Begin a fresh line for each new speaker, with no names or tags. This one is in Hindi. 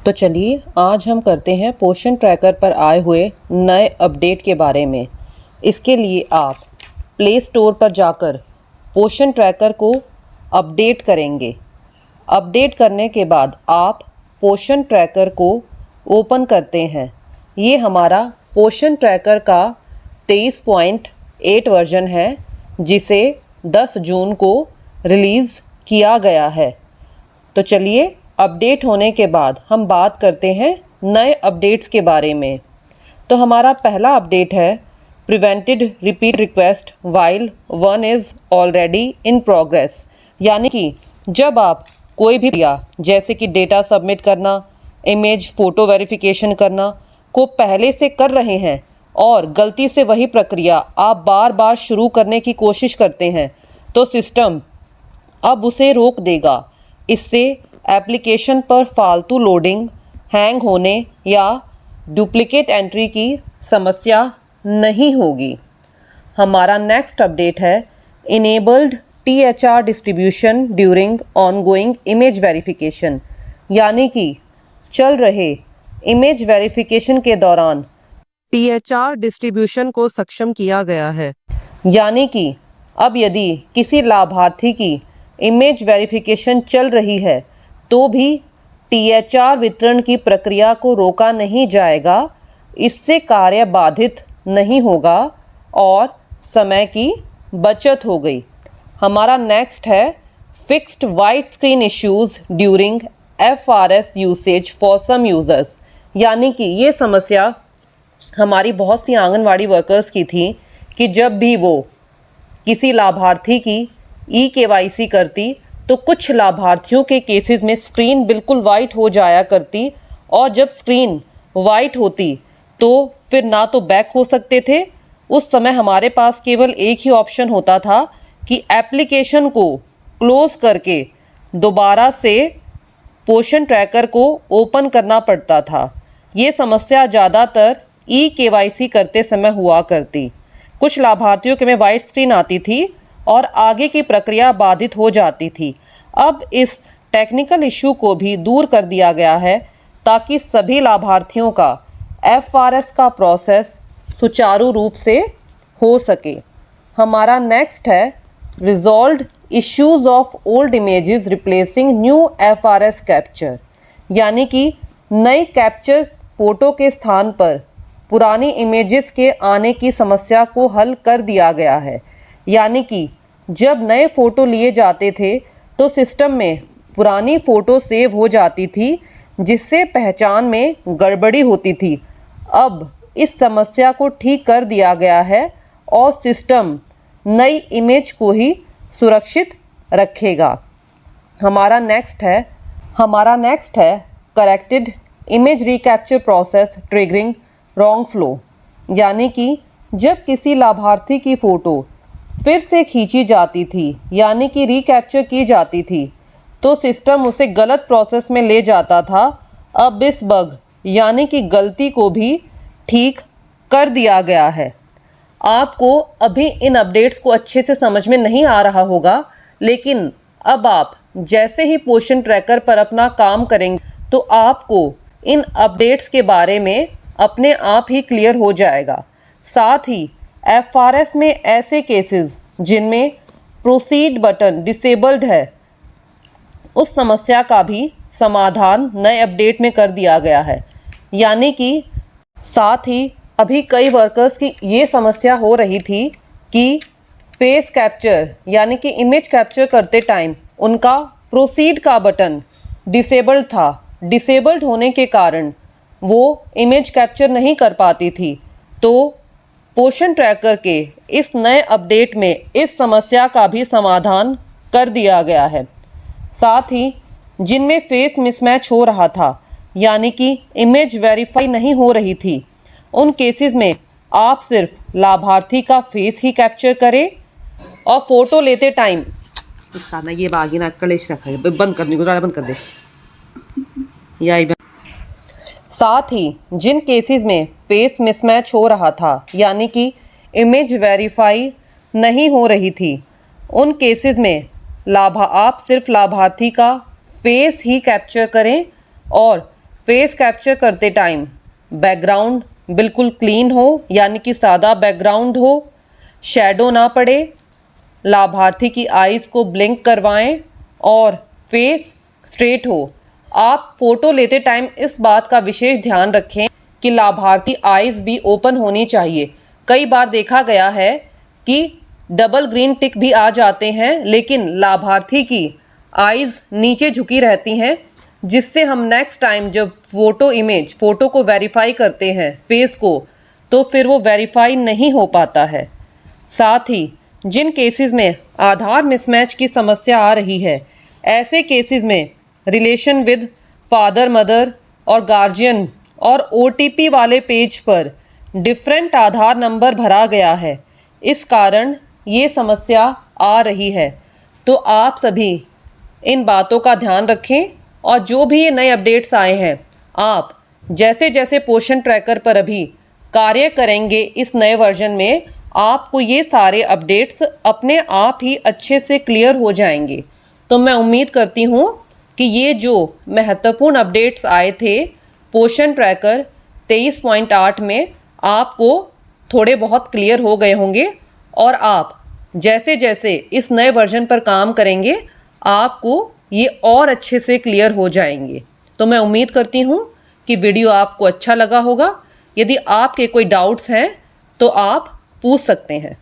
तो चलिए आज हम करते हैं पोषण ट्रैकर पर आए हुए नए अपडेट के बारे में। इसके लिए आप प्ले स्टोर पर जाकर पोषण ट्रैकर को अपडेट करेंगे। अपडेट करने के बाद आप पोषण ट्रैकर को ओपन करते हैं। ये हमारा पोषण ट्रैकर का 23.8 वर्जन है, जिसे 10 जून को रिलीज़ किया गया है। तो चलिए अपडेट होने के बाद हम बात करते हैं नए अपडेट्स के बारे में। तो हमारा पहला अपडेट है prevented repeat request while one is already in progress. यानी कि जब आप कोई भी क्रिया जैसे कि डेटा सबमिट करना, इमेज फ़ोटो वेरिफिकेशन करना को पहले से कर रहे हैं और गलती से वही प्रक्रिया आप बार बार शुरू करने की कोशिश करते हैं, तो सिस्टम अब उसे रोक देगा। इससे एप्लीकेशन पर फालतू लोडिंग, हैंग होने या डुप्लिकेट एंट्री की समस्या नहीं होगी। हमारा नेक्स्ट अपडेट है enabled THR distribution during ongoing image verification. यानी कि चल रहे इमेज वेरिफिकेशन के दौरान THR डिस्ट्रीब्यूशन को सक्षम किया गया है। यानी कि अब यदि किसी लाभार्थी की इमेज वेरिफिकेशन चल रही है तो भी THR वितरण की प्रक्रिया को रोका नहीं जाएगा। इससे कार्य बाधित नहीं होगा और समय की बचत हो गई। हमारा नेक्स्ट है fixed white screen issues during FRS usage for some users. यानी कि ये समस्या हमारी बहुत सी आंगनवाड़ी वर्कर्स की थी कि जब भी वो किसी लाभार्थी की eKYC करती तो कुछ लाभार्थियों के केसेस में स्क्रीन बिल्कुल वाइट हो जाया करती, और जब स्क्रीन वाइट होती तो फिर ना तो बैक हो सकते थे। उस समय हमारे पास केवल एक ही ऑप्शन होता था कि एप्लीकेशन को क्लोज़ करके दोबारा से पोषण ट्रैकर को ओपन करना पड़ता था। ये समस्या ज़्यादातर eKYC करते समय हुआ करती। कुछ लाभार्थियों के में वाइट स्क्रीन आती थी और आगे की प्रक्रिया बाधित हो जाती थी। अब इस टेक्निकल इशू को भी दूर कर दिया गया है ताकि सभी लाभार्थियों का FRS का प्रोसेस सुचारू रूप से हो सके। हमारा नेक्स्ट है resolved issues of old images replacing new FRS capture. यानी कि नई कैप्चर फ़ोटो के स्थान पर पुरानी इमेजेस के आने की समस्या को हल कर दिया गया है। यानी कि जब नए फ़ोटो लिए जाते थे तो सिस्टम में पुरानी फ़ोटो सेव हो जाती थी, जिससे पहचान में गड़बड़ी होती थी। अब इस समस्या को ठीक कर दिया गया है और सिस्टम नई इमेज को ही सुरक्षित रखेगा। हमारा नेक्स्ट है corrected image recapture process triggering wrong flow. यानी कि जब किसी लाभार्थी की फ़ोटो फिर से खींची जाती थी, यानी कि रिकैप्चर की जाती थी, तो सिस्टम उसे गलत प्रोसेस में ले जाता था। अब इस बग यानी कि गलती को भी ठीक कर दिया गया है। आपको अभी इन अपडेट्स को अच्छे से समझ में नहीं आ रहा होगा, लेकिन अब आप जैसे ही पोषण ट्रैकर पर अपना काम करेंगे तो आपको इन अपडेट्स के बारे में अपने आप ही क्लियर हो जाएगा। साथ ही FRS में ऐसे केसेस जिनमें प्रोसीड बटन डिसेबल्ड है, उस समस्या का भी समाधान नए अपडेट में कर दिया गया है। यानी कि साथ ही अभी कई वर्कर्स की ये समस्या हो रही थी कि फेस कैप्चर यानी कि इमेज कैप्चर करते टाइम उनका प्रोसीड का बटन डिसेबल्ड था। डिसेबल्ड होने के कारण वो इमेज कैप्चर नहीं कर पाती थी। तो पोषण ट्रैकर के इस नए अपडेट में इस समस्या का भी समाधान कर दिया गया है। साथ ही जिनमें फेस मिसमैच हो रहा था, यानी कि इमेज वेरीफाई नहीं हो रही थी, उन केसेस में आप सिर्फ लाभार्थी का फेस ही कैप्चर करें और फ़ोटो लेते टाइम इसका ना ये बागी ना कलेश रखा है, बंद करने को बंद कर दे या। साथ ही जिन केसेस में फेस मिसमैच हो रहा था, यानी कि इमेज वेरीफाई नहीं हो रही थी, उन केसेस में आप सिर्फ लाभार्थी का फेस ही कैप्चर करें और फेस कैप्चर करते टाइम बैकग्राउंड बिल्कुल क्लीन हो, यानी कि सादा बैकग्राउंड हो, शैडो ना पड़े, लाभार्थी की आईज़ को ब्लिंक करवाएं और फेस स्ट्रेट हो। आप फ़ोटो लेते टाइम इस बात का विशेष ध्यान रखें कि लाभार्थी आईज़ भी ओपन होनी चाहिए। कई बार देखा गया है कि डबल ग्रीन टिक भी आ जाते हैं, लेकिन लाभार्थी की आईज़ नीचे झुकी रहती हैं, जिससे हम नेक्स्ट टाइम जब फ़ोटो को वेरीफाई करते हैं फेस को, तो फिर वो वेरीफाई नहीं हो पाता है। साथ ही जिन केसेस में आधार मिसमैच की समस्या आ रही है, ऐसे केसेस में रिलेशन विद फादर मदर और गार्जियन और OTP वाले पेज पर डिफरेंट आधार नंबर भरा गया है, इस कारण ये समस्या आ रही है। तो आप सभी इन बातों का ध्यान रखें और जो भी ये नए अपडेट्स आए हैं, आप जैसे जैसे पोषण ट्रैकर पर अभी कार्य करेंगे इस नए वर्जन में, आपको ये सारे अपडेट्स अपने आप ही अच्छे से क्लियर हो जाएंगे। तो मैं उम्मीद करती हूँ कि ये जो महत्वपूर्ण अपडेट्स आए थे पोषण ट्रैकर 23.8 में, आपको थोड़े बहुत क्लियर हो गए होंगे और आप जैसे जैसे इस नए वर्जन पर काम करेंगे, आपको ये और अच्छे से क्लियर हो जाएंगे। तो मैं उम्मीद करती हूँ कि वीडियो आपको अच्छा लगा होगा। यदि आपके कोई डाउट्स हैं तो आप पूछ सकते हैं।